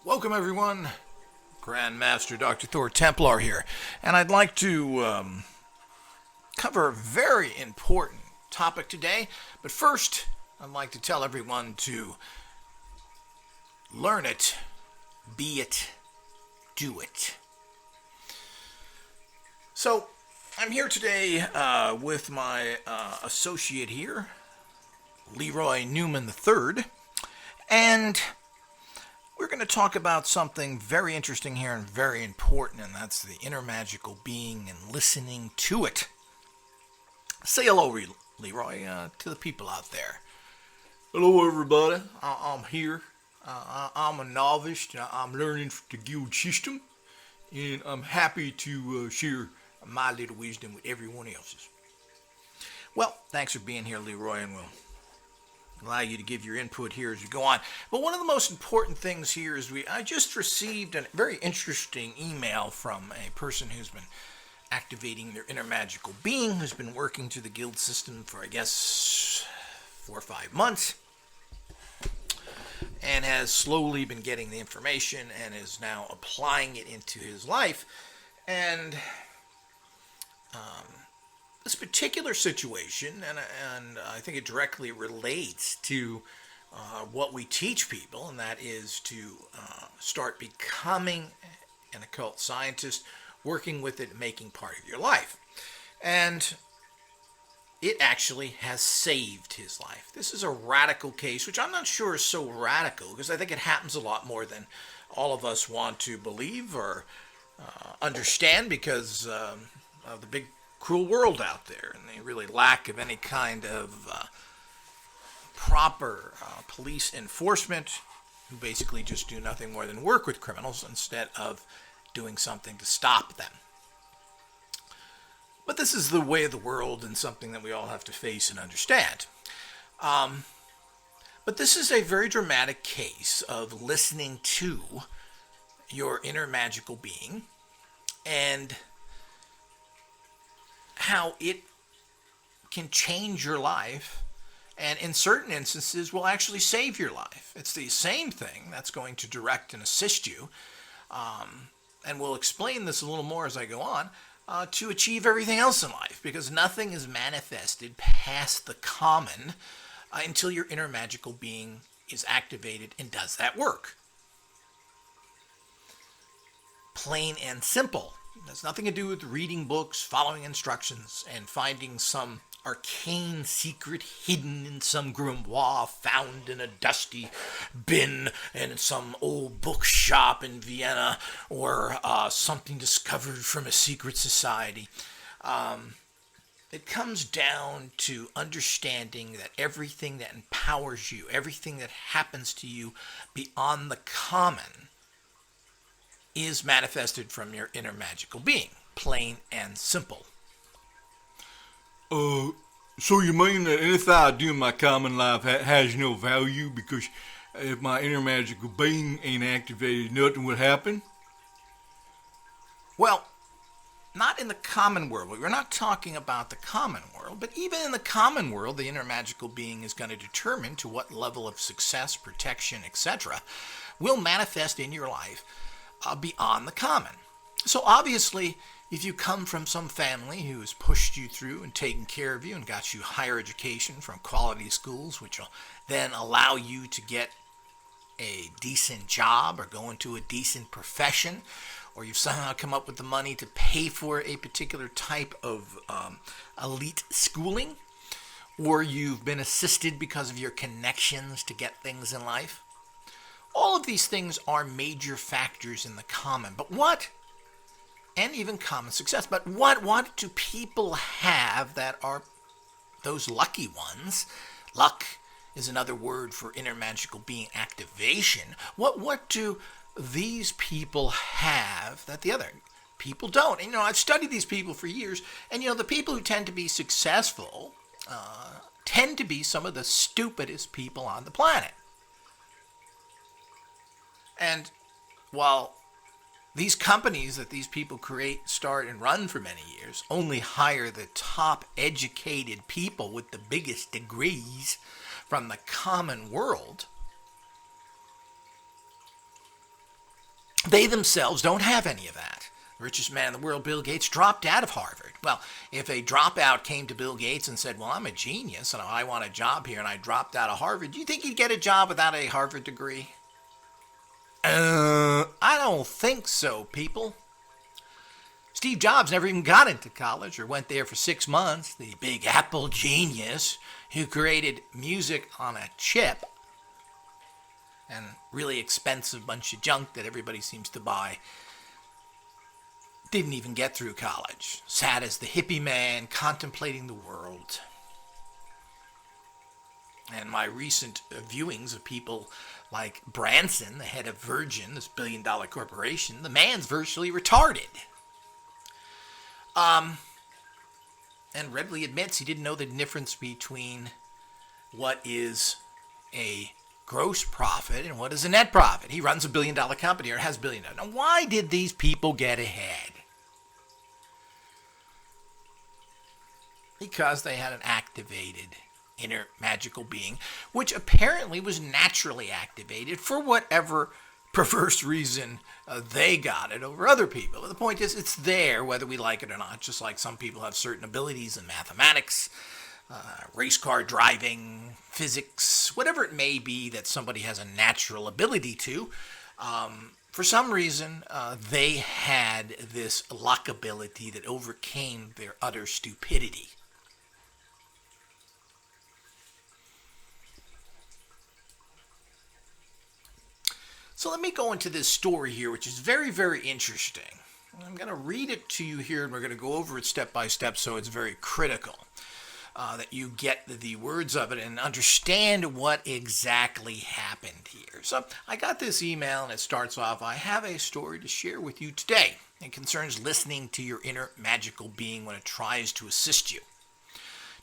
Welcome everyone, Grandmaster Dr. Thor Templar here, and I'd like to cover a very important topic today, but first I'd like to tell everyone to learn it, be it, do it. So, I'm here today with my associate here, Leroy Newman III, and we're going to talk about something very interesting here and very important, and that's the inner magical being and listening to it. Say hello, Leroy, to the people out there. Hello, everybody. I'm here. I'm a novice. I'm learning the guild system, and I'm happy to share my little wisdom with everyone else's. Well, thanks for being here, Leroy, and we'll allow you to give your input here as we go on. But one of the most important things here is I just received a very interesting email from a person who's been activating their inner magical being, who's been working through the guild system for, I guess, 4 or 5 months, and has slowly been getting the information and is now applying it into his life. And this particular situation, and I think it directly relates to what we teach people, and that is to start becoming an occult scientist, working with it, making part of your life. And it actually has saved his life. This is a radical case, which I'm not sure is so radical, because I think it happens a lot more than all of us want to believe or understand, because of the big cruel world out there and the really lack of any kind of proper police enforcement, who basically just do nothing more than work with criminals instead of doing something to stop them. But this is the way of the world, and something that we all have to face and understand. But this is a very dramatic case of listening to your inner magical being and how it can change your life, and in certain instances will actually save your life. It's the same thing that's going to direct and assist you, and we'll explain this a little more as I go on, to achieve everything else in life, because nothing is manifested past the common until your inner magical being is activated and does that work. Plain and simple. It has nothing to do with reading books, following instructions, and finding some arcane secret hidden in some grimoire found in a dusty bin in some old bookshop in Vienna, or something discovered from a secret society. It comes down to understanding that everything that empowers you, everything that happens to you beyond the common, is manifested from your inner magical being. Plain and simple. So you mean that anything I do in my common life has no value, because if my inner magical being ain't activated, nothing would happen? Well, not in the common world. We're not talking about the common world, but even in the common world, the inner magical being is going to determine to what level of success, protection, etc. will manifest in your life beyond the common. So obviously, if you come from some family who has pushed you through and taken care of you and got you higher education from quality schools, which will then allow you to get a decent job or go into a decent profession, or you've somehow come up with the money to pay for a particular type of elite schooling, or you've been assisted because of your connections to get things in life, all of these things are major factors in the common. But what, and even common success, but what do people have that are those lucky ones? Luck is another word for inner magical being activation. What do these people have that the other people don't? And, I've studied these people for years, and the people who tend to be successful tend to be some of the stupidest people on the planet. And while these companies that these people create, start, and run for many years only hire the top educated people with the biggest degrees from the common world, They themselves don't have any of that. The richest man in the world, Bill Gates, dropped out of Harvard. Well, if a dropout came to Bill Gates and said, well, I'm a genius and I want a job here and I dropped out of Harvard, do you think he'd get a job without a Harvard degree? I don't think so, people. Steve Jobs never even got into college or went there for 6 months. The Big Apple genius who created music on a chip and really expensive bunch of junk that everybody seems to buy didn't even get through college. Sat as the hippie man contemplating the world. And my recent viewings of people like Branson, the head of Virgin, this billion-dollar corporation, the man's virtually retarded. And readily admits he didn't know the difference between what is a gross profit and what is a net profit. He runs a billion-dollar company or has $1 billion. Now, why did these people get ahead? Because they had an activated inner magical being, which apparently was naturally activated for whatever perverse reason they got it over other people. But the point is, it's there whether we like it or not, just like some people have certain abilities in mathematics, race car driving, physics, whatever it may be that somebody has a natural ability to. For some reason, they had this luck ability that overcame their utter stupidity. So let me go into this story here, which is very, very interesting. I'm going to read it to you here, and we're going to go over it step by step, so it's very critical that you get the words of it and understand what exactly happened here. So I got this email, and it starts off, I have a story to share with you today. It concerns listening to your inner magical being when it tries to assist you.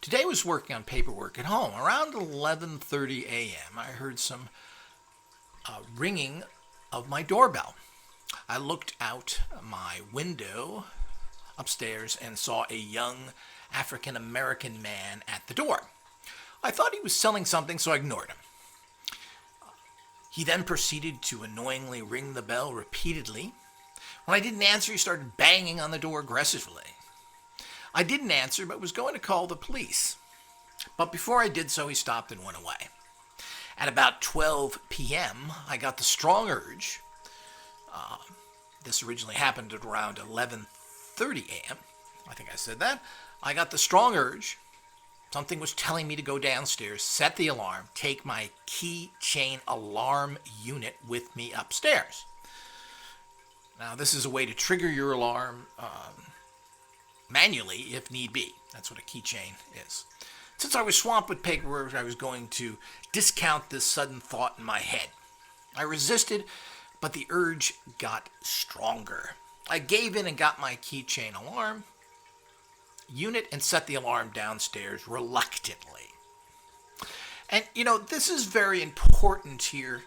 Today I was working on paperwork at home. Around 11:30 a.m., I heard some ringing of my doorbell. I looked out my window upstairs and saw a young African American man at the door. I thought he was selling something, so I ignored him. He then proceeded to annoyingly ring the bell repeatedly. When I didn't answer, he started banging on the door aggressively. I didn't answer, but was going to call the police. But before I did so, he stopped and went away. At about 12 p.m., I got the strong urge. This originally happened at around 11:30 a.m. I think I said that. I got the strong urge. Something was telling me to go downstairs, set the alarm, take my keychain alarm unit with me upstairs. Now, this is a way to trigger your alarm manually if need be. That's what a keychain is. Since I was swamped with paperwork, I was going to discount this sudden thought in my head. I resisted, but the urge got stronger. I gave in and got my keychain alarm unit and set the alarm downstairs reluctantly. And, this is very important here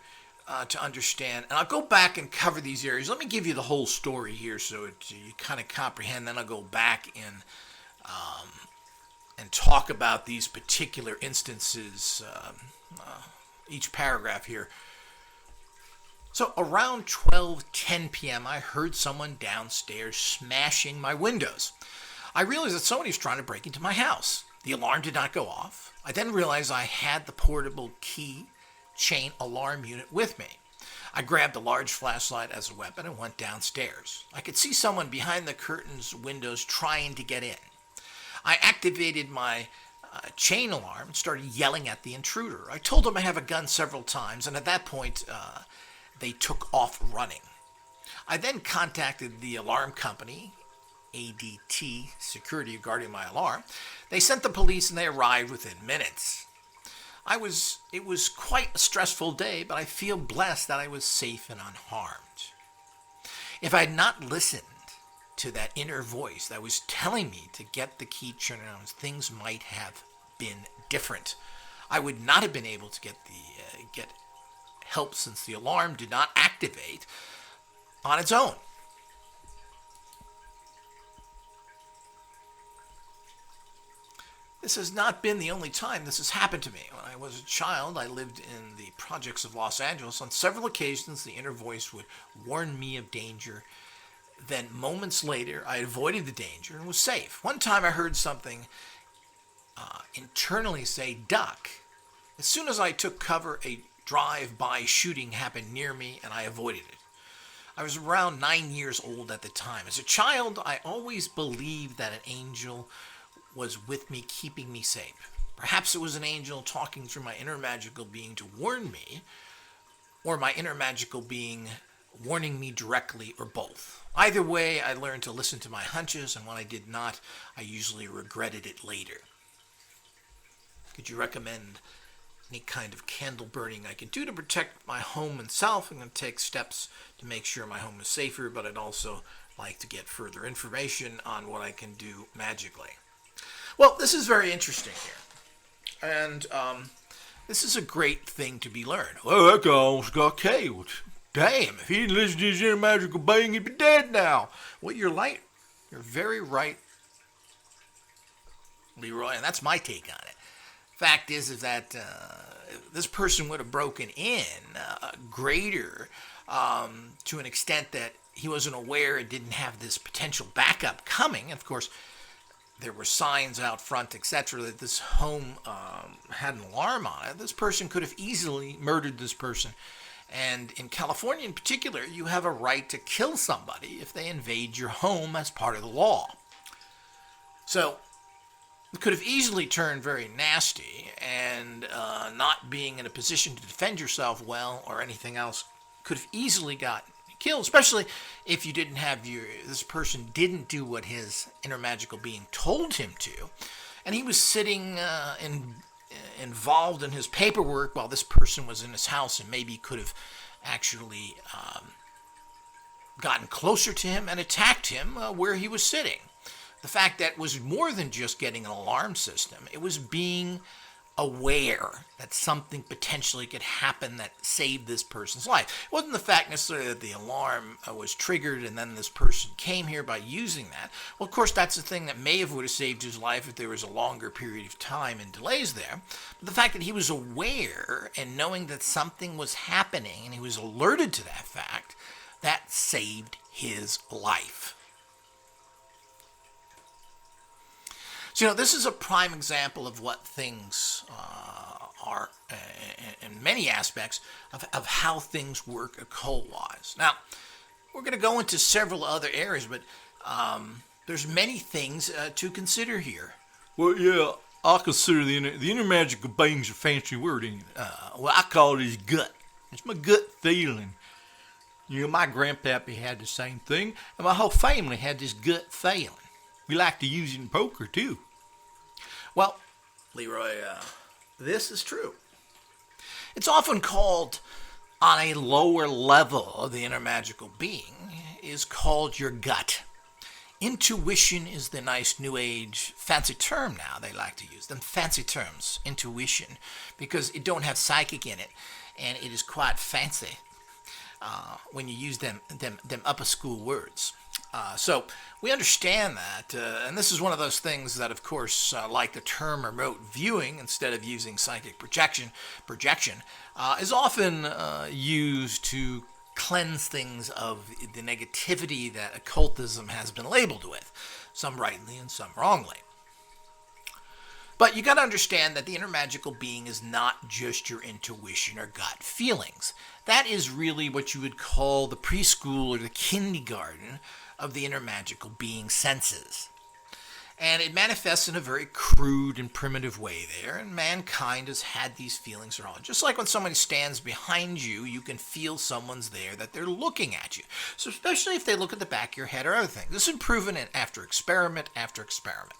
to understand. And I'll go back and cover these areas. Let me give you the whole story here so you kind of comprehend. Then I'll go back and talk about these particular instances, each paragraph here. So around 12:10 p.m., I heard someone downstairs smashing my windows. I realized that somebody was trying to break into my house. The alarm did not go off. I then realized I had the portable key chain alarm unit with me. I grabbed a large flashlight as a weapon and went downstairs. I could see someone behind the curtains windows trying to get in. I activated my chain alarm and started yelling at the intruder. I told them I have a gun several times, and at that point, they took off running. I then contacted the alarm company, ADT Security, regarding my alarm. They sent the police, and they arrived within minutes. It was quite a stressful day, but I feel blessed that I was safe and unharmed. If I had not listened to that inner voice that was telling me to get the key turned on, things might have been different. I would not have been able to get help since the alarm did not activate on its own. This has not been the only time this has happened to me. When I was a child, I lived in the projects of Los Angeles. On several occasions, the inner voice would warn me of danger. Then, moments later, I avoided the danger and was safe. One time, I heard something internally say, "Duck." As soon as I took cover, a drive-by shooting happened near me, and I avoided it. I was around 9 years old at the time. As a child, I always believed that an angel was with me, keeping me safe. Perhaps it was an angel talking through my inner magical being to warn me, or my inner magical being warning me directly, or both. Either way, I learned to listen to my hunches, and when I did not, I usually regretted it later. Could you recommend any kind of candle burning I can do to protect my home and self? I'm going to take steps to make sure my home is safer, but I'd also like to get further information on what I can do magically. Well, this is very interesting here. And this is a great thing to be learned. Well, that guy almost got killed. Damn, if he didn't listen to his inner magical being, he'd be dead now. Well, you're very right, Leroy, and that's my take on it. Fact is that this person would have broken in greater to an extent that he wasn't aware and didn't have this potential backup coming. Of course, there were signs out front, etc., that this home had an alarm on it. This person could have easily murdered this person. And in California in particular, you have a right to kill somebody if they invade your home as part of the law. So it could have easily turned very nasty, and not being in a position to defend yourself well or anything else could have easily gotten killed, especially if you didn't have this person didn't do what his inner magical being told him to, and he was sitting involved in his paperwork while this person was in his house, and maybe could have actually gotten closer to him and attacked him where he was sitting. The fact that was more than just getting an alarm system. It was being aware that something potentially could happen that saved this person's life. It wasn't the fact necessarily that the alarm was triggered and then this person came here by using that. Well, of course, that's the thing that would have saved his life if there was a longer period of time and delays there. But the fact that he was aware and knowing that something was happening and he was alerted to that fact, that saved his life. So, this is a prime example of what things are in many aspects of how things work occult-wise. Now, we're going to go into several other areas, but there's many things to consider here. Well, yeah, I consider the inner magical being's a fancy word, ain't it? Well, I call it his gut. It's my gut feeling. My grandpappy had the same thing, and my whole family had this gut feeling. We like to use it in poker, too. Well, Leroy, this is true. It's often called, on a lower level of the inner magical being, is called your gut. Intuition is the nice new age fancy term now. They like to use them fancy terms, intuition, because it don't have psychic in it, and it is quite fancy when you use them upper school words. So we understand that, and this is one of those things that, of course, like the term remote viewing, instead of using psychic projection, is often used to cleanse things of the negativity that occultism has been labeled with, some rightly and some wrongly. But you got to understand that the inner magical being is not just your intuition or gut feelings. That is really what you would call the preschool or the kindergarten of the inner magical being senses. And it manifests in a very crude and primitive way there, and mankind has had these feelings all. Just like when somebody stands behind you, you can feel someone's there, that they're looking at you. So especially if they look at the back of your head or other things. This is proven after experiment after experiment.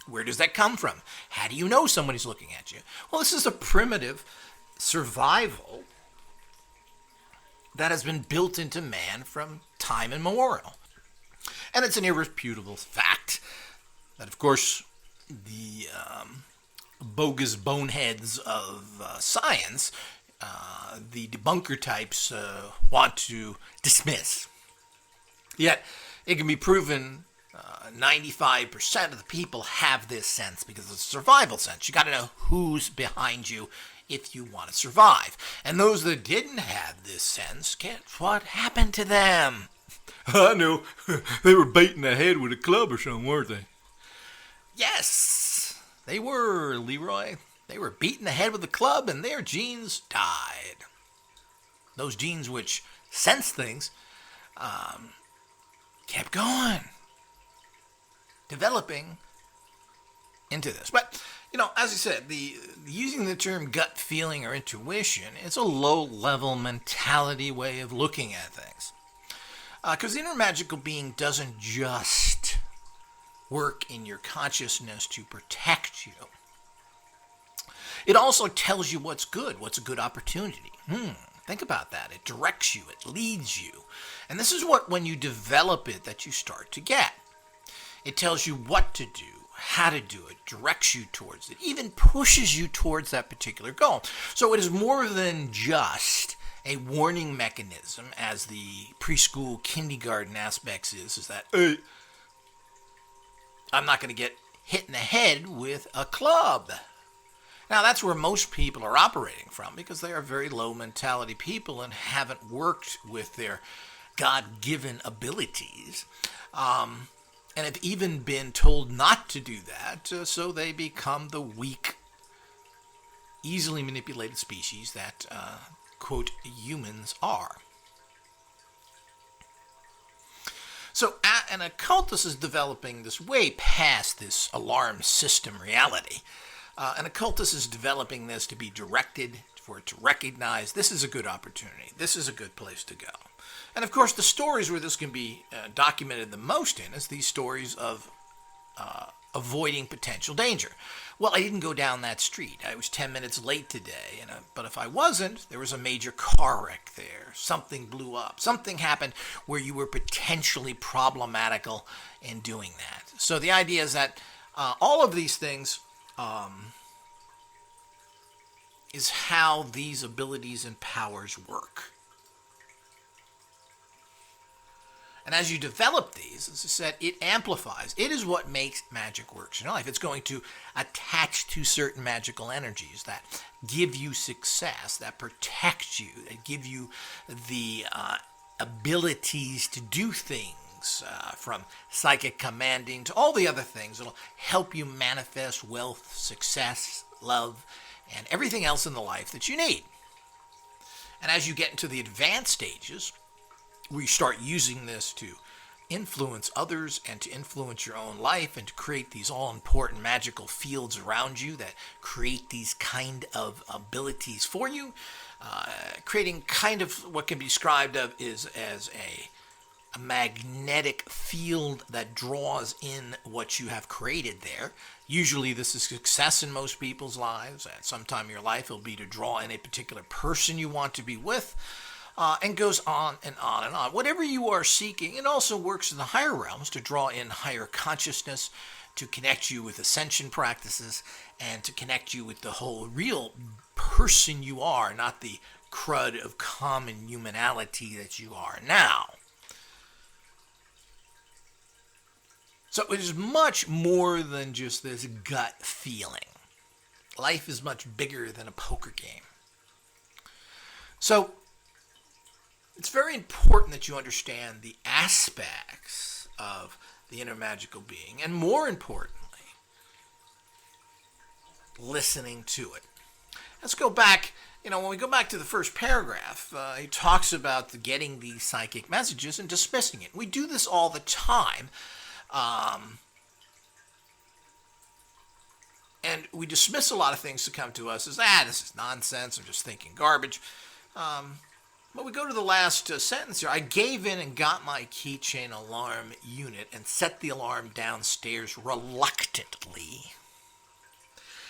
Where does that come from? How do you know somebody's looking at you? Well, this is a primitive survival that has been built into man from time immemorial. And it's an irrefutable fact that, of course, the bogus boneheads of science, the debunker types, want to dismiss. Yet, it can be proven 95% of the people have this sense because it's a survival sense. You got to know who's behind you if you want to survive. And those that didn't have this sense, guess what happened to them? I know. They were beating the head with a club or something, weren't they? Yes, they were, Leroy. They were beaten the head with a club and their genes died. Those genes which sense things kept going, developing into this. But, as I said, using the term gut feeling or intuition, it's a low-level mentality way of looking at things. Because the inner magical being doesn't just work in your consciousness to protect you. It also tells you what's good, what's a good opportunity. Think about that. It directs you, it leads you. And this is what, when you develop it, that you start to get. It tells you what to do, how to do it, directs you towards it, even pushes you towards that particular goal. So it is more than just a warning mechanism, as the preschool kindergarten aspects is that, hey, I'm not going to get hit in the head with a club. Now, that's where most people are operating from, because they are very low mentality people and haven't worked with their God-given abilities, and have even been told not to do that, so they become the weak, easily manipulated species that, quote, humans are. So an occultist is developing this way past this alarm system reality. An occultist is developing this to be directed, for it to recognize this is a good opportunity, this is a good place to go. And of course, the stories where this can be documented the most in is these stories of avoiding potential danger. Well, I didn't go down that street. I was 10 minutes late today, but if I wasn't, there was a major car wreck there. Something blew up. Something happened where you were potentially problematical in doing that. So the idea is that all of these things is how these abilities and powers work. And as you develop these, as I said, it amplifies. It is what makes magic work in your life. It's going to attach to certain magical energies that give you success, that protect you, that give you the abilities to do things, from psychic commanding to all the other things that'll help you manifest wealth, success, love, and everything else in the life that you need. And as you get into the advanced stages, where you start using this to influence others and to influence your own life and to create these all-important magical fields around you that create these kind of abilities for you, creating kind of what can be described as a magnetic field that draws in what you have created there. Usually this is success in most people's lives. At some time in your life, it'll be to draw in a particular person you want to be with. And goes on and on and on. Whatever you are seeking, it also works in the higher realms to draw in higher consciousness, to connect you with ascension practices, and to connect you with the whole real person you are, not the crud of common humanality that you are now. So it is much more than just this gut feeling. Life is much bigger than a poker game. So it's very important that you understand the aspects of the inner magical being, and more importantly, listening to it. Let's go back, when we go back to the first paragraph, he talks about getting these psychic messages and dismissing it. We do this all the time. And we dismiss a lot of things that come to us as, this is nonsense, I'm just thinking garbage. But we go to the last sentence here. I gave in and got my keychain alarm unit and set the alarm downstairs reluctantly.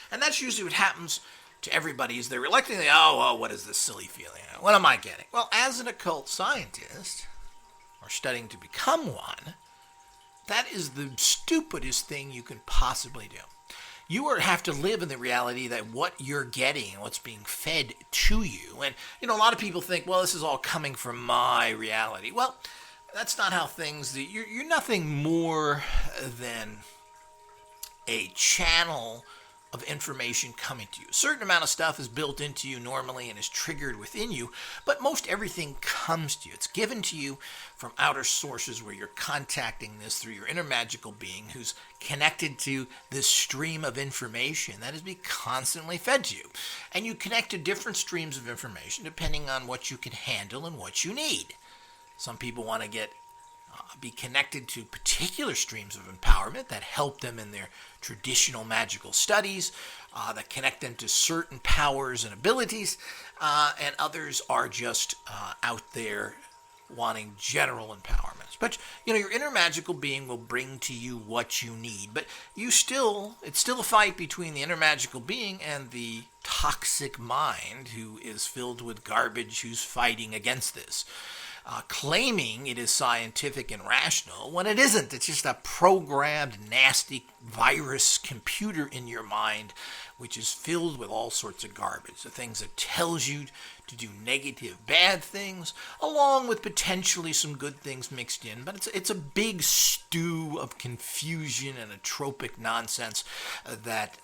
And that's usually what happens to everybody, is they're reluctantly, what is this silly feeling? What am I getting? Well, as an occult scientist, or studying to become one, that is the stupidest thing you can possibly do. You have to live in the reality that what you're getting and what's being fed to you. And, a lot of people think, well, this is all coming from my reality. Well, That's not how things. You're nothing more than a channel of information coming to you. A certain amount of stuff is built into you normally and is triggered within you, but most everything comes to you. It's given to you from outer sources where you're contacting this through your inner magical being who's connected to this stream of information that is being constantly fed to you. And you connect to different streams of information depending on what you can handle and what you need. Some people want to be connected to particular streams of empowerment that help them in their traditional magical studies, that connect them to certain powers and abilities, and others are just out there wanting general empowerment. But your inner magical being will bring to you what you need. But it's still a fight between the inner magical being and the toxic mind who is filled with garbage who's fighting against this. Claiming it is scientific and rational when it isn't. It's just a programmed, nasty virus computer in your mind which is filled with all sorts of garbage. The things that tells you to do negative, bad things, along with potentially some good things mixed in. But it's a big stew of confusion and atropic nonsense that,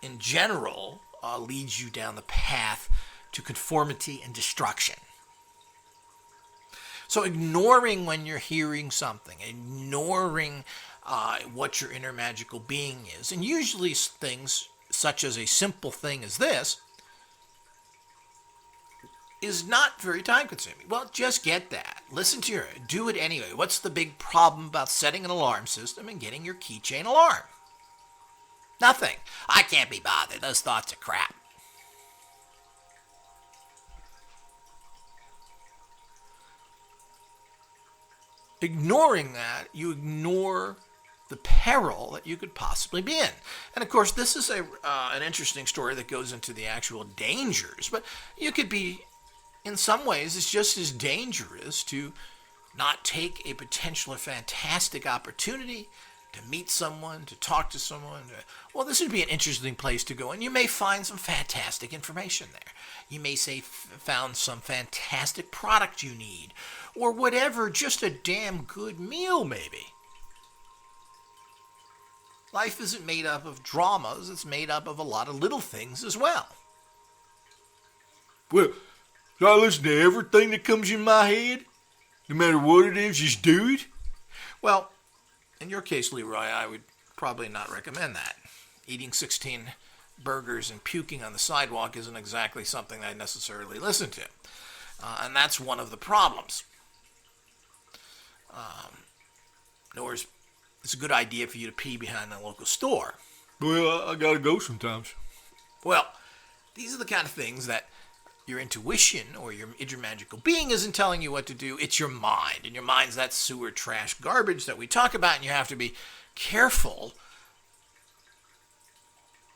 in general, leads you down the path to conformity and destruction. So ignoring when you're hearing something, ignoring what your inner magical being is, and usually things such as a simple thing as this, is not very time consuming. Well, just get that. Listen to do it anyway. What's the big problem about setting an alarm system and getting your keychain alarm? Nothing. I can't be bothered. Those thoughts are crap. Ignoring that, you ignore the peril that you could possibly be in. And of course, this is an interesting story that goes into the actual dangers, but you could be, in some ways, it's just as dangerous to not take a potential fantastic opportunity to meet someone, to talk to someone. Well, this would be an interesting place to go, and you may find some fantastic information there. You may say found some fantastic product you need, or whatever, just a damn good meal maybe. Life isn't made up of dramas, it's made up of a lot of little things as well. Well, do I listen to everything that comes in my head? No matter what it is, just do it? Well, in your case, Leroy, I would probably not recommend that. Eating 16 burgers and puking on the sidewalk isn't exactly something I necessarily listen to. And that's one of the problems. Nor is it's a good idea for you to pee behind the local store. Well, I gotta go sometimes. Well, these are the kind of things that your intuition or your inner magical being isn't telling you what to do. It's your mind. And your mind's that sewer trash garbage that we talk about, and you have to be careful.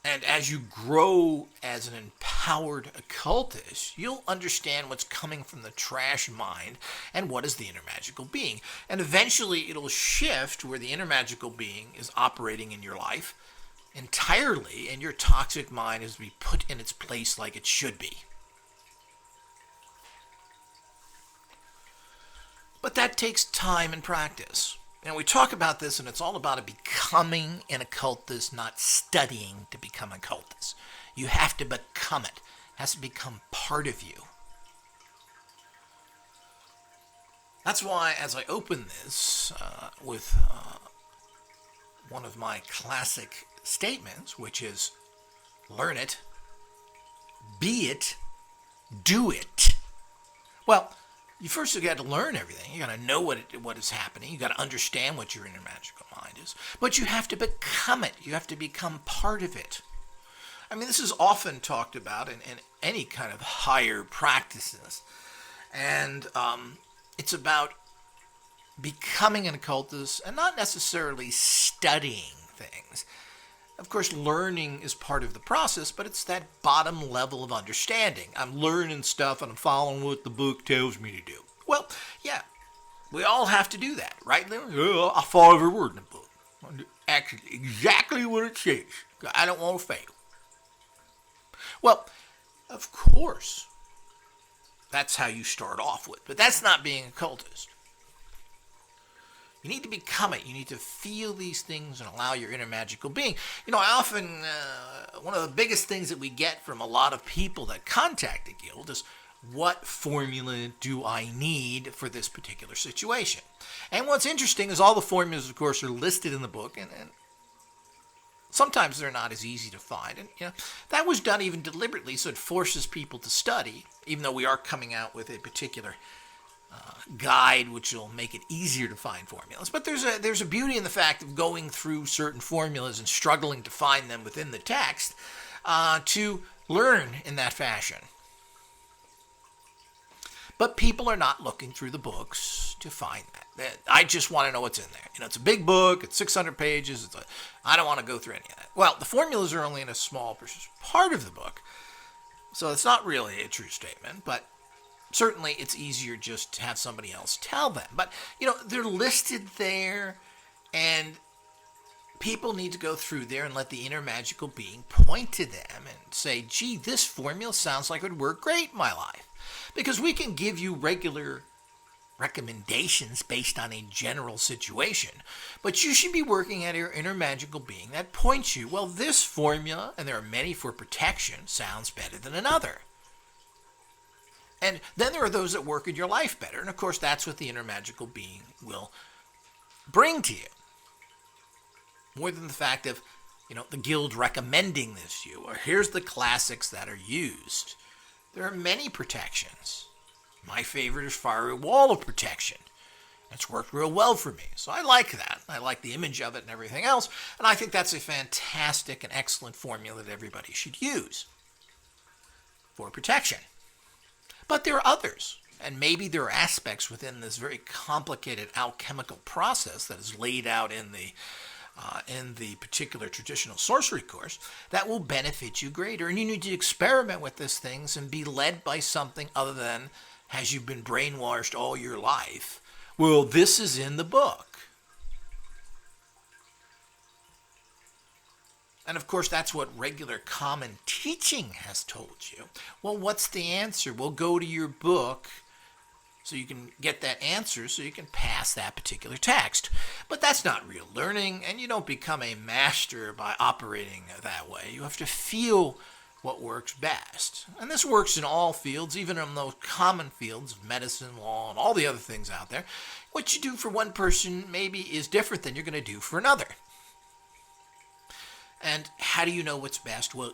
And as you grow as an empowered occultist, you'll understand what's coming from the trash mind and what is the inner magical being. And eventually it'll shift where the inner magical being is operating in your life entirely, and your toxic mind is to be put in its place like it should be. But that takes time and practice. And we talk about this, and it's all about becoming an occultist, not studying to become an occultist. You have to become it. It has to become part of you. That's why, as I open this with one of my classic statements, which is, learn it, be it, do it. Well, you first got to learn everything. You got to know what is happening. You got to understand what your inner magical mind is. But you have to become it. You have to become part of it. I mean, this is often talked about in any kind of higher practices. And it's about becoming an occultist and not necessarily studying things. Of course, learning is part of the process, but it's that bottom level of understanding. I'm learning stuff and I'm following what the book tells me to do. Well, yeah, we all have to do that, right, Leroy? Yeah, I follow every word in the book. I do actually exactly what it says. I don't want to fail. Well, of course, that's how you start off with, but that's not being a cultist. You need to become it. You need to feel these things and allow your inner magical being. I often, one of the biggest things that we get from a lot of people that contact the guild is, what formula do I need for this particular situation? And what's interesting is all the formulas, of course, are listed in the book, and sometimes they're not as easy to find. And that was done even deliberately, so it forces people to study, even though we are coming out with a particular guide which will make it easier to find formulas. But there's a beauty in the fact of going through certain formulas and struggling to find them within the text to learn in that fashion. But people are not looking through the books to find that. I just want to know what's in there. It's a big book. It's 600 pages. I don't want to go through any of that. Well, the formulas are only in a small part of the book, so it's not really a true statement, but certainly it's easier just to have somebody else tell them. But, they're listed there, and people need to go through there and let the inner magical being point to them and say, gee, this formula sounds like it would work great in my life. Because we can give you regular recommendations based on a general situation, but you should be working at your inner magical being that points you, well, this formula, and there are many for protection, sounds better than another. And then there are those that work in your life better. And of course, that's what the inner magical being will bring to you. More than the fact of, the guild recommending this to you, or here's the classics that are used. There are many protections. My favorite is Fiery Wall of Protection. It's worked real well for me. So I like that. I like the image of it and everything else. And I think that's a fantastic and excellent formula that everybody should use for protection. But there are others, and maybe there are aspects within this very complicated alchemical process that is laid out in the particular traditional sorcery course that will benefit you greater. And you need to experiment with these things and be led by something other than, has you been brainwashed all your life? Well, this is in the book. And of course, that's what regular common teaching has told you. Well, what's the answer? Well, go to your book so you can get that answer so you can pass that particular text. But that's not real learning, and you don't become a master by operating that way. You have to feel what works best. And this works in all fields, even in those common fields of medicine, law, and all the other things out there. What you do for one person maybe is different than you're going to do for another. And how do you know what's best? Well,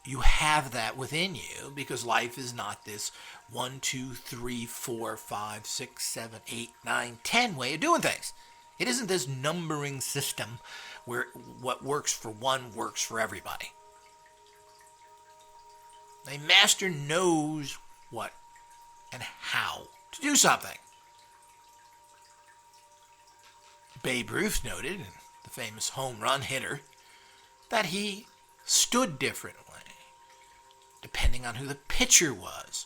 you have that within you, because life is not this 1, 2, 3, 4, 5, 6, 7, 8, 9, 10 way of doing things. It isn't this numbering system where what works for one works for everybody. A master knows what and how to do something. Babe Ruth noted, the famous home run hitter, that he stood differently, depending on who the pitcher was,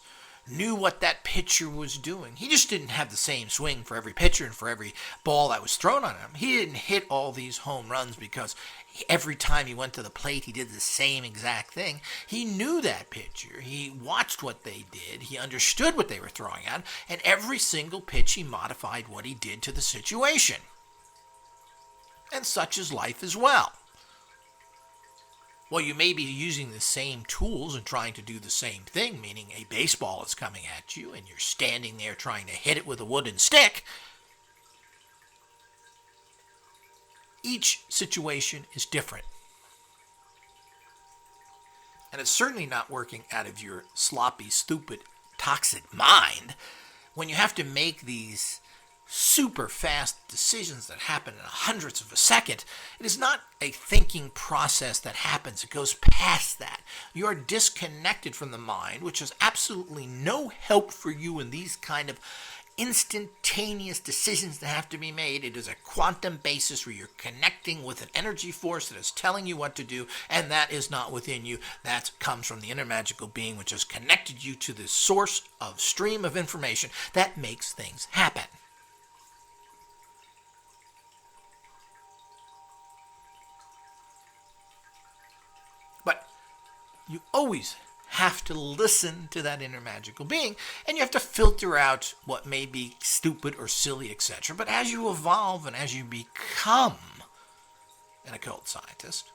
knew what that pitcher was doing. He just didn't have the same swing for every pitcher and for every ball that was thrown on him. He didn't hit all these home runs because every time he went to the plate, he did the same exact thing. He knew that pitcher. He watched what they did. He understood what they were throwing at, and every single pitch he modified what he did to the situation. And such is life as well. Well, you may be using the same tools and trying to do the same thing, meaning a baseball is coming at you and you're standing there trying to hit it with a wooden stick. Each situation is different. And it's certainly not working out of your sloppy, stupid, toxic mind when you have to make these super fast decisions that happen in hundredths of a second. It is not a thinking process that happens. It goes past that. You are disconnected from the mind, which has absolutely no help for you in these kind of instantaneous decisions that have to be made. It is a quantum basis where you're connecting with an energy force that is telling you what to do, and that is not within you. That comes from the inner magical being, which has connected you to the source of stream of information that makes things happen. You always have to listen to that inner magical being, and you have to filter out what may be stupid or silly, etc. But as you evolve and as you become an occult scientist,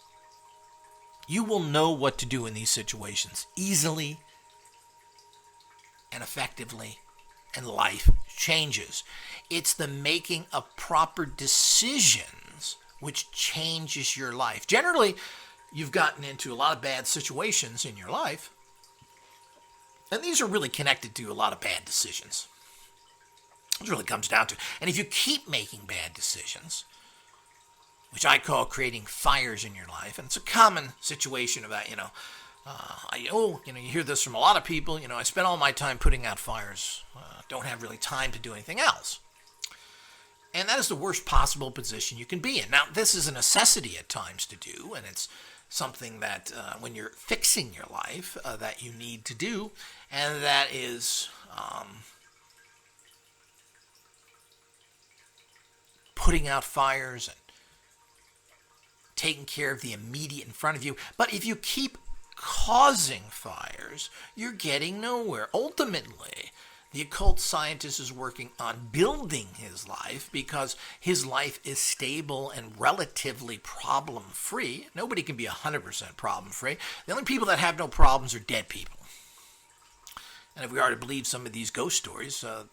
you will know what to do in these situations easily and effectively, and life changes. It's the making of proper decisions which changes your life. Generally, you've gotten into a lot of bad situations in your life, and these are really connected to a lot of bad decisions. It really comes down to. And if you keep making bad decisions, which I call creating fires in your life, and it's a common situation about, you hear this from a lot of people, I spend all my time putting out fires, don't have really time to do anything else. And that is the worst possible position you can be in. Now, this is a necessity at times to do, and it's something that when you're fixing your life that you need to do, and that is putting out fires and taking care of the immediate in front of you. But if you keep causing fires, you're getting nowhere. Ultimately, the occult scientist is working on building his life because his life is stable and relatively problem-free. Nobody can be 100% problem-free. The only people that have no problems are dead people. And if we are to believe some of these ghost stories, a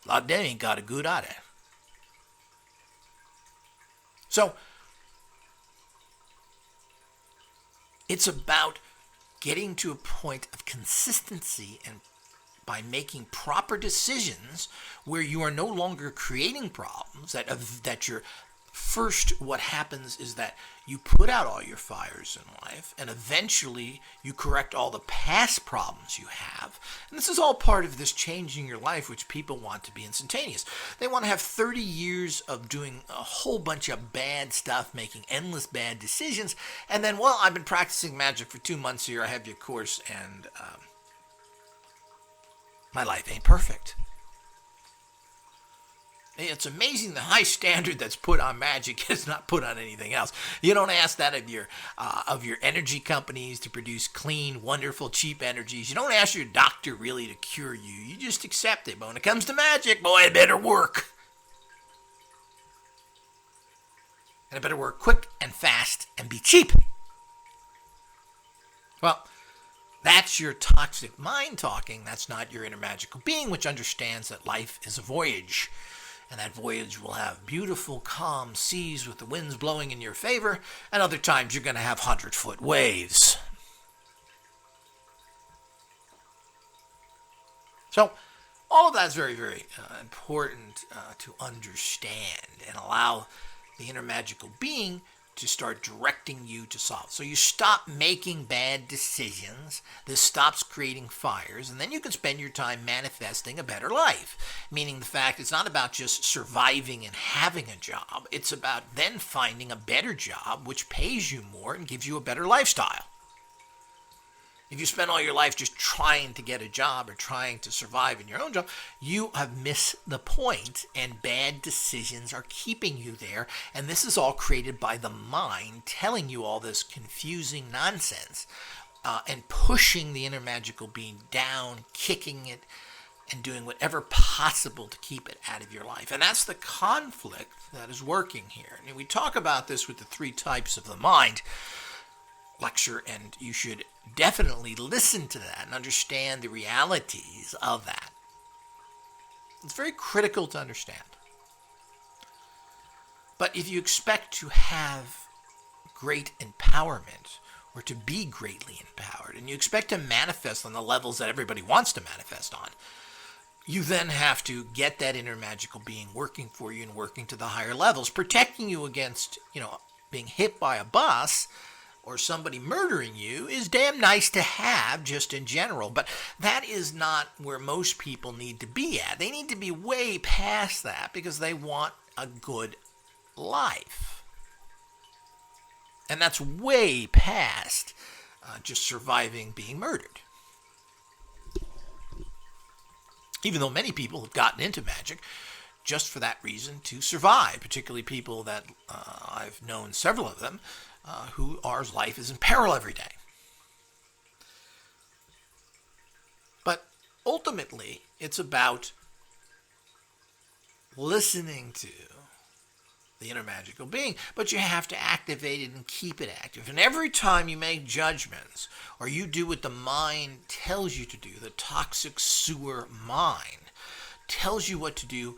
lot of them ain't got a good eye there. So, it's about getting to a point of consistency and by making proper decisions where you are no longer creating problems, that you're first, what happens is that you put out all your fires in life, and eventually you correct all the past problems you have. And this is all part of this changing your life, which people want to be instantaneous. They want to have 30 years of doing a whole bunch of bad stuff, making endless bad decisions, and then, well, I've been practicing magic for 2 months here, I have your course, and my life ain't perfect. It's amazing the high standard that's put on magic is not put on anything else. You don't ask that of your energy companies to produce clean, wonderful, cheap energies. You don't ask your doctor really to cure you. You just accept it. But when it comes to magic, boy, it better work. And it better work quick and fast and be cheap. Well, that's your toxic mind talking. That's not your inner magical being, which understands that life is a voyage. And that voyage will have beautiful, calm seas with the winds blowing in your favor, and other times you're going to have 100-foot waves. So, all of that's very, very important to understand and allow the inner magical being to start directing you to solve. So you stop making bad decisions, this stops creating fires, and then you can spend your time manifesting a better life. Meaning the fact it's not about just surviving and having a job, it's about then finding a better job which pays you more and gives you a better lifestyle. If you spend all your life just trying to get a job or trying to survive in your own job, you have missed the point, and bad decisions are keeping you there. And this is all created by the mind telling you all this confusing nonsense and pushing the inner magical being down, kicking it, and doing whatever possible to keep it out of your life. And that's the conflict that is working here. And we talk about this with the 3 types of the mind lecture, and you should definitely listen to that and understand the realities of that. It's very critical to understand. But if you expect to have great empowerment or to be greatly empowered, and you expect to manifest on the levels that everybody wants to manifest on, you then have to get that inner magical being working for you and working to the higher levels, protecting you against, being hit by a bus or somebody murdering you is damn nice to have just in general. But that is not where most people need to be at. They need to be way past that because they want a good life. And that's way past just surviving being murdered. Even though many people have gotten into magic just for that reason, to survive, particularly people that I've known several of them, whose life is in peril every day. ultimately, it's about listening to the inner magical being, but you have to activate it and keep it active. And every time you make judgments or you do what the mind tells you to do, the toxic sewer mind tells you what to do,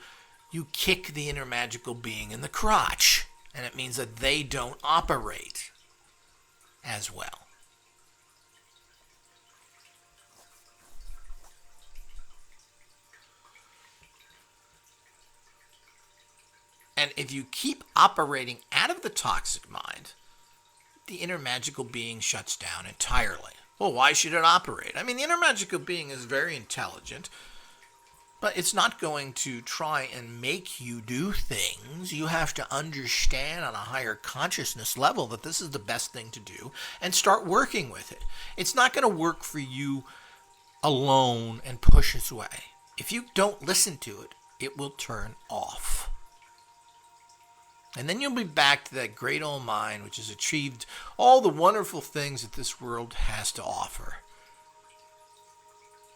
you kick the inner magical being in the crotch. And it means that they don't operate as well. And if you keep operating out of the toxic mind, the inner magical being shuts down entirely. Well, why should it operate? I mean, the inner magical being is very intelligent, but it's not going to try and make you do things. You have to understand on a higher consciousness level that this is the best thing to do and start working with it. It's not going to work for you alone and push us away. If you don't listen to it, it will turn off. And then you'll be back to that great old mind which has achieved all the wonderful things that this world has to offer.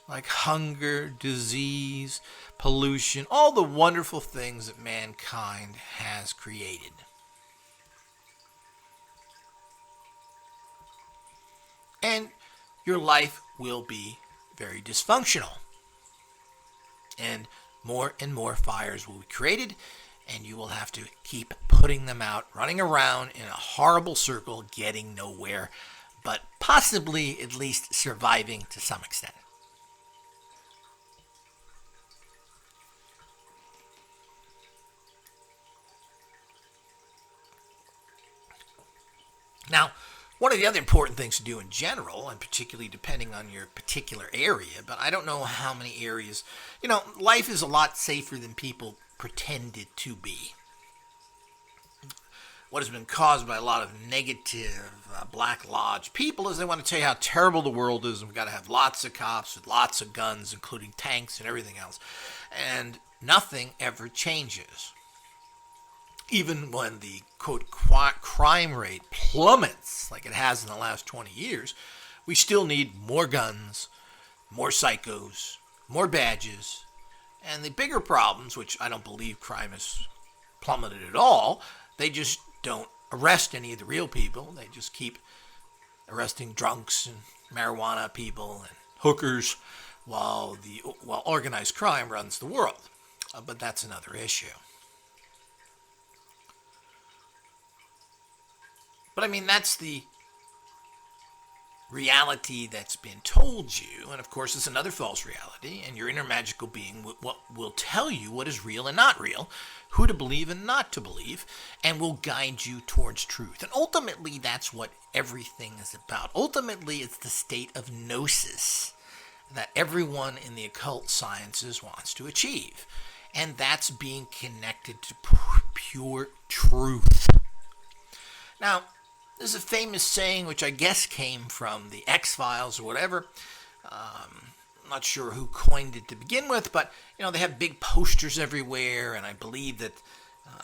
Like hunger, disease, pollution, all the wonderful things that mankind has created. And your life will be very dysfunctional. And more fires will be created, and you will have to keep putting them out, running around in a horrible circle, getting nowhere, but possibly at least surviving to some extent. Now, one of the other important things to do in general, and particularly depending on your particular area, but I don't know how many areas, life is a lot safer than people pretend it to be. What has been caused by a lot of negative Black Lodge people is they want to tell you how terrible the world is, and we've got to have lots of cops with lots of guns, including tanks and everything else. And nothing ever changes. Even when the, quote, crime rate plummets, like it has in the last 20 years, we still need more guns, more psychos, more badges, and the bigger problems, which I don't believe crime has plummeted at all, they just don't arrest any of the real people. They just keep arresting drunks and marijuana people and hookers while organized crime runs the world. But that's another issue. But I mean, that's the reality that's been told you, and of course it's another false reality, and your inner magical being will tell you what is real and not real, who to believe and not to believe, and will guide you towards truth. And ultimately that's what everything is about. Ultimately it's the state of gnosis that everyone in the occult sciences wants to achieve, and that's being connected to pure truth. Now, there's a famous saying, which I guess came from the X-Files or whatever. I'm not sure who coined it to begin with, but, they have big posters everywhere, and I believe that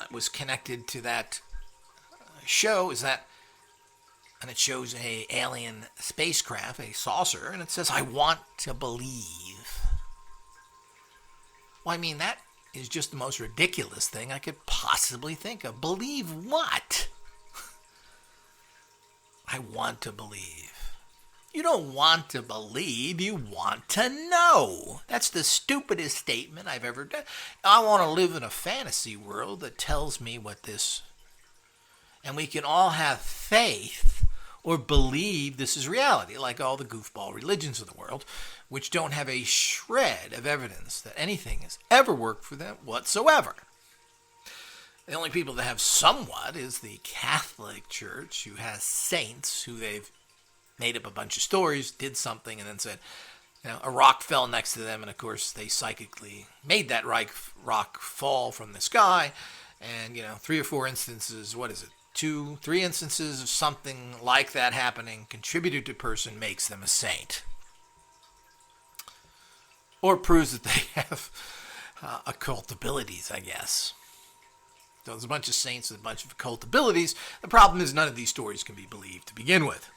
it was connected to that show, and it shows a alien spacecraft, a saucer, and it says, "I want to believe." Well, I mean, that is just the most ridiculous thing I could possibly think of. Believe what? I want to believe. You don't want to believe, you want to know. That's the stupidest statement I've ever done. I want to live in a fantasy world that tells me what this... And we can all have faith or believe this is reality, like all the goofball religions of the world, which don't have a shred of evidence that anything has ever worked for them whatsoever. The only people that have somewhat is the Catholic Church, who has saints who they've made up a bunch of stories, did something, and then said, a rock fell next to them, and of course they psychically made that rock fall from the sky, and 3 or 4 instances, 2, 3 instances of something like that happening contributed to a person makes them a saint. Or proves that they have occult abilities, I guess. So there's a bunch of saints with a bunch of occult abilities. The problem is none of these stories can be believed to begin with.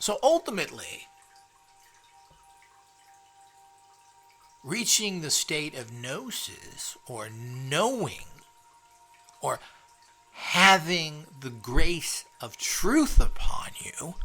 So ultimately, reaching the state of gnosis, or knowing, or having the grace of truth upon you,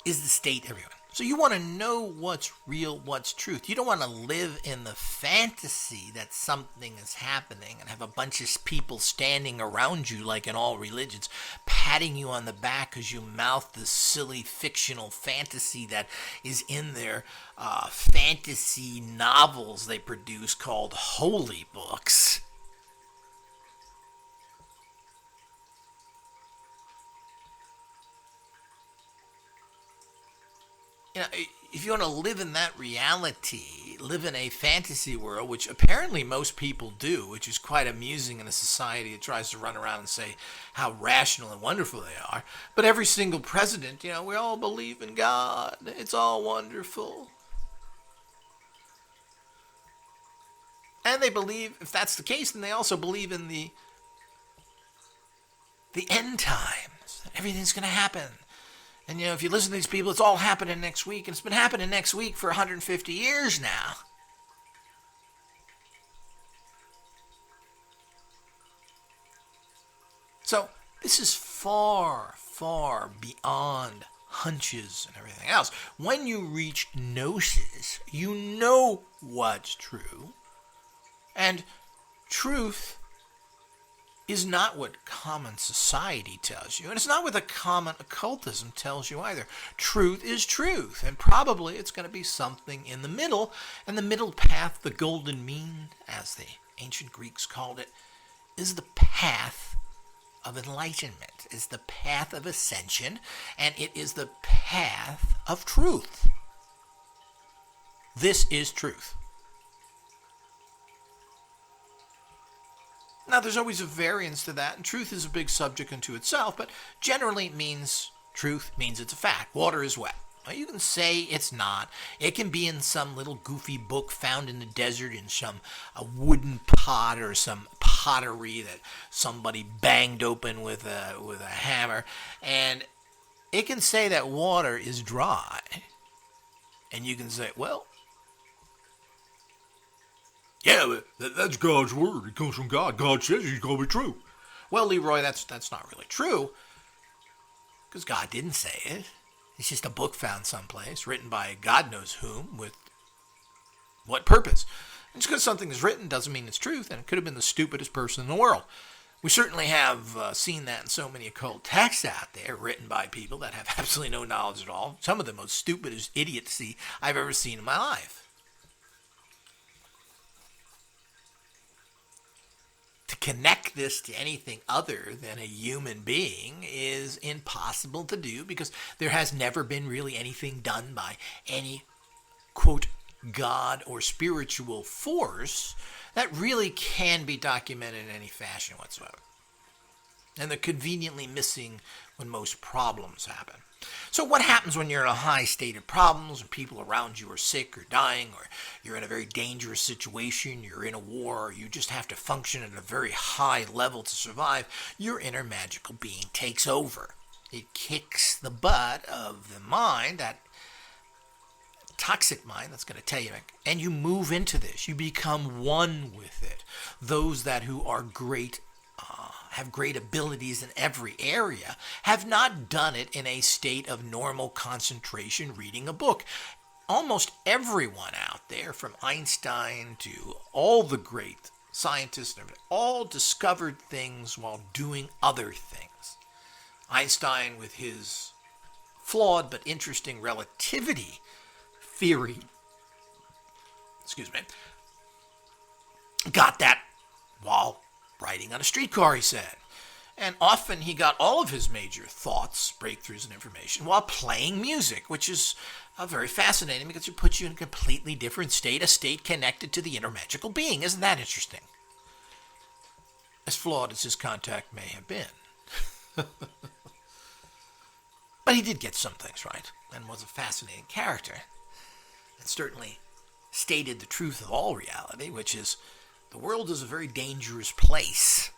is the state everyone. So you want to know what's real, what's truth. You don't want to live in the fantasy that something is happening and have a bunch of people standing around you like in all religions, patting you on the back because you mouth this silly fictional fantasy that is in their fantasy novels they produce called holy books. You know, if you want to live in that reality, live in a fantasy world, which apparently most people do, which is quite amusing in a society that tries to run around and say how rational and wonderful they are. But every single president, we all believe in God. It's all wonderful. And they believe, if that's the case, then they also believe in the end times. Everything's going to happen. And, if you listen to these people, it's all happening next week. And it's been happening next week for 150 years now. So, this is far, far beyond hunches and everything else. When you reach gnosis, you know what's true. And truth is not what common society tells you, and it's not what the common occultism tells you either. Truth is truth, and probably it's going to be something in the middle, and the middle path, the golden mean, as the ancient Greeks called it, is the path of enlightenment, is the path of ascension, and it is the path of truth. This is truth. Now, there's always a variance to that, and truth is a big subject unto itself, but generally it means truth means it's a fact. Water is wet. Well, you can say it's not. It can be in some little goofy book found in the desert in a wooden pot or some pottery that somebody banged open with a hammer, and it can say that water is dry. And you can say, well, yeah, but that's God's word. It comes from God. God says it's going to be true. Well, Leroy, that's not really true, because God didn't say it. It's just a book found someplace, written by God knows whom, with what purpose. And just because something is written doesn't mean it's truth, and it could have been the stupidest person in the world. We certainly have seen that in so many occult texts out there, written by people that have absolutely no knowledge at all. Some of the most stupidest idiocy I've ever seen in my life. To connect this to anything other than a human being is impossible to do, because there has never been really anything done by any, quote, God or spiritual force that really can be documented in any fashion whatsoever. And they're conveniently missing when most problems happen. So what happens when you're in a high state of problems, and people around you are sick or dying, or you're in a very dangerous situation, you're in a war, or you just have to function at a very high level to survive? Your inner magical being takes over. It kicks the butt of the mind, that toxic mind that's going to tell you, and you move into this. You become one with it. Those who are great, have great abilities in every area, have not done it in a state of normal concentration reading a book. Almost everyone out there, from Einstein to all the great scientists, all discovered things while doing other things. Einstein, with his flawed but interesting relativity theory, got that while riding on a streetcar, he said. And often he got all of his major thoughts, breakthroughs, and information while playing music, which is very fascinating because it puts you in a completely different state, a state connected to the inner magical being. Isn't that interesting? As flawed as his contact may have been. But he did get some things right, and was a fascinating character. And certainly stated the truth of all reality, which is the world is a very dangerous place.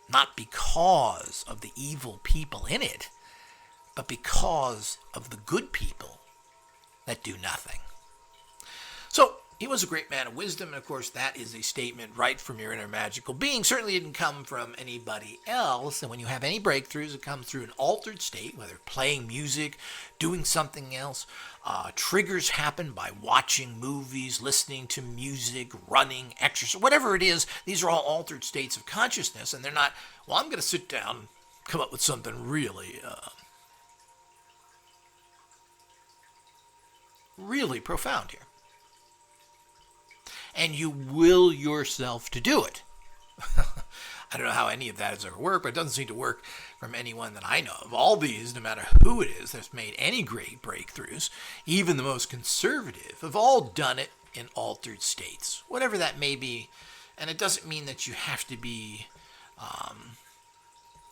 Not because of the evil people in it, but because of the good people that do nothing. So, he was a great man of wisdom, and of course that is a statement right from your inner magical being. Certainly didn't come from anybody else, and when you have any breakthroughs, it comes through an altered state, whether playing music, doing something else. Triggers happen by watching movies, listening to music, running, exercise, whatever it is. These are all altered states of consciousness, and they're not, well, I'm going to sit down and come up with something really profound here. And you will yourself to do it. I don't know how any of that has ever worked, but it doesn't seem to work from anyone that I know of. All these, no matter who it is that's made any great breakthroughs, even the most conservative, have all done it in altered states, whatever that may be. And it doesn't mean that you have to be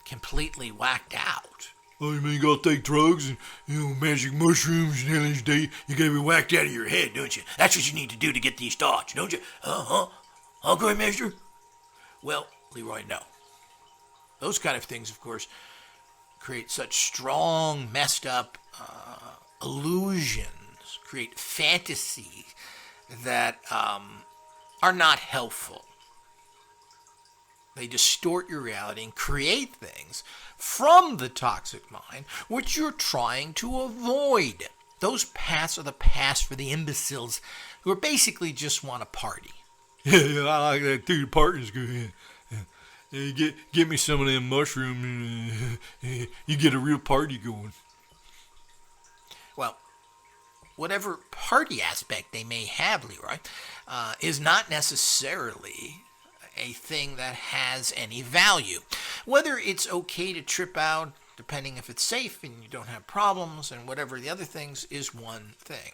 completely whacked out. Oh, you mean you gotta take drugs and, magic mushrooms and LSD? You gotta be whacked out of your head, don't you? That's what you need to do to get these thoughts, don't you? Grandmaster? Well, Leroy, no. Those kind of things, of course, create such strong, messed up illusions, create fantasies that are not helpful. They distort your reality and create things from the toxic mind which you're trying to avoid. Those paths are the paths for the imbeciles who are basically just want to party. Yeah, I like that too. The party's good. Yeah, get me some of them mushrooms and you get a real party going. Well, whatever party aspect they may have, Leroy, is not necessarily a thing that has any value. Whether it's okay to trip out, depending if it's safe and you don't have problems, and whatever the other things, is one thing.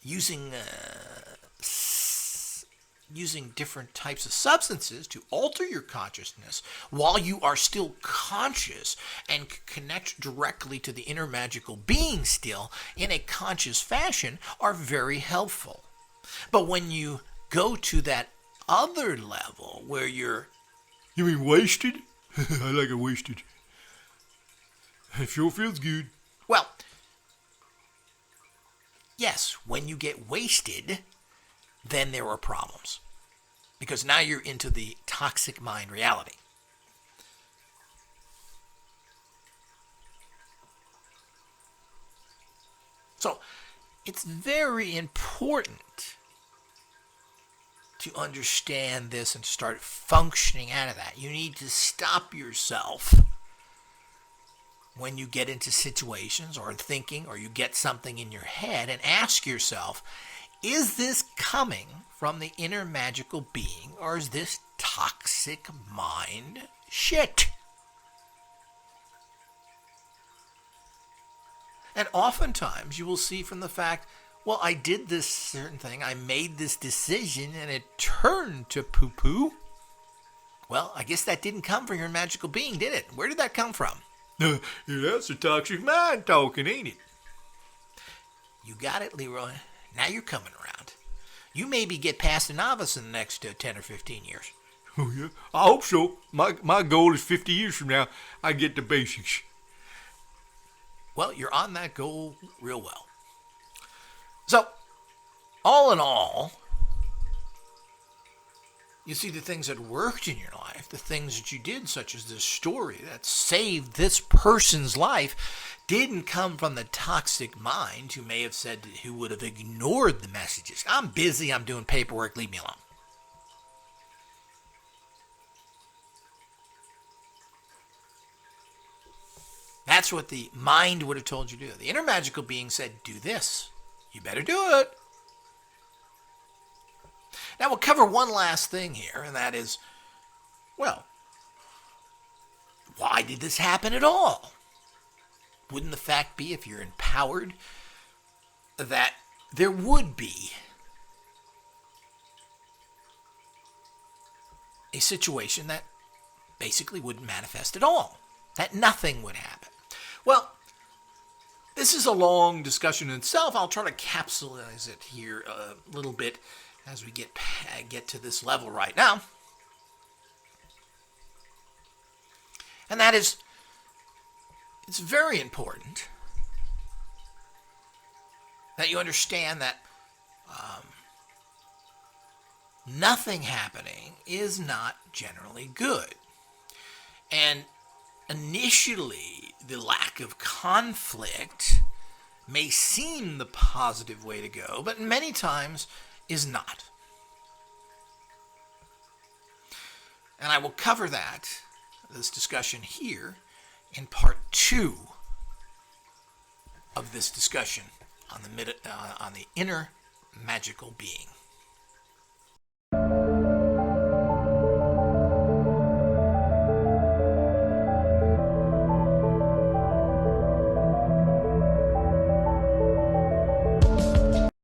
Using different types of substances to alter your consciousness while you are still conscious and connect directly to the inner magical being still in a conscious fashion are very helpful. But when you go to that other level where you're... You mean wasted? I like it wasted. It sure feels good. Well, yes, when you get wasted, then there are problems. Because now you're into the toxic mind reality. So, it's very important to understand this and start functioning out of that. You need to stop yourself when you get into situations or thinking or you get something in your head and ask yourself, is this coming from the inner magical being or is this toxic mind shit? And oftentimes you will see from the fact, well, I did this certain thing, I made this decision, and it turned to poo-poo. Well, I guess that didn't come from your magical being, did it? Where did that come from? Yeah, that's a toxic mind talking, ain't it? You got it, Leroy. Now you're coming around. You maybe get past a novice in the next 10 or 15 years. Oh, yeah? I hope so. My goal is 50 years from now, I get the basics. Well, you're on that goal real well. So, all in all, you see the things that worked in your life, the things that you did, such as this story that saved this person's life, didn't come from the toxic mind who may have said, who would have ignored the messages. I'm busy, I'm doing paperwork, leave me alone. That's what the mind would have told you to do. The inner magical being said, do this. You better do it. Now we'll cover one last thing here, and that is, well, why did this happen at all? Wouldn't the fact be, if you're empowered, that there would be a situation that basically wouldn't manifest at all, that nothing would happen? Well, this is a long discussion in itself. I'll try to capsulize it here a little bit as we get to this level right now. And that is, it's very important that you understand that nothing happening is not generally good. And initially, the lack of conflict may seem the positive way to go, but many times is not. And I will cover this discussion here, in part 2 of this discussion on the inner magical being.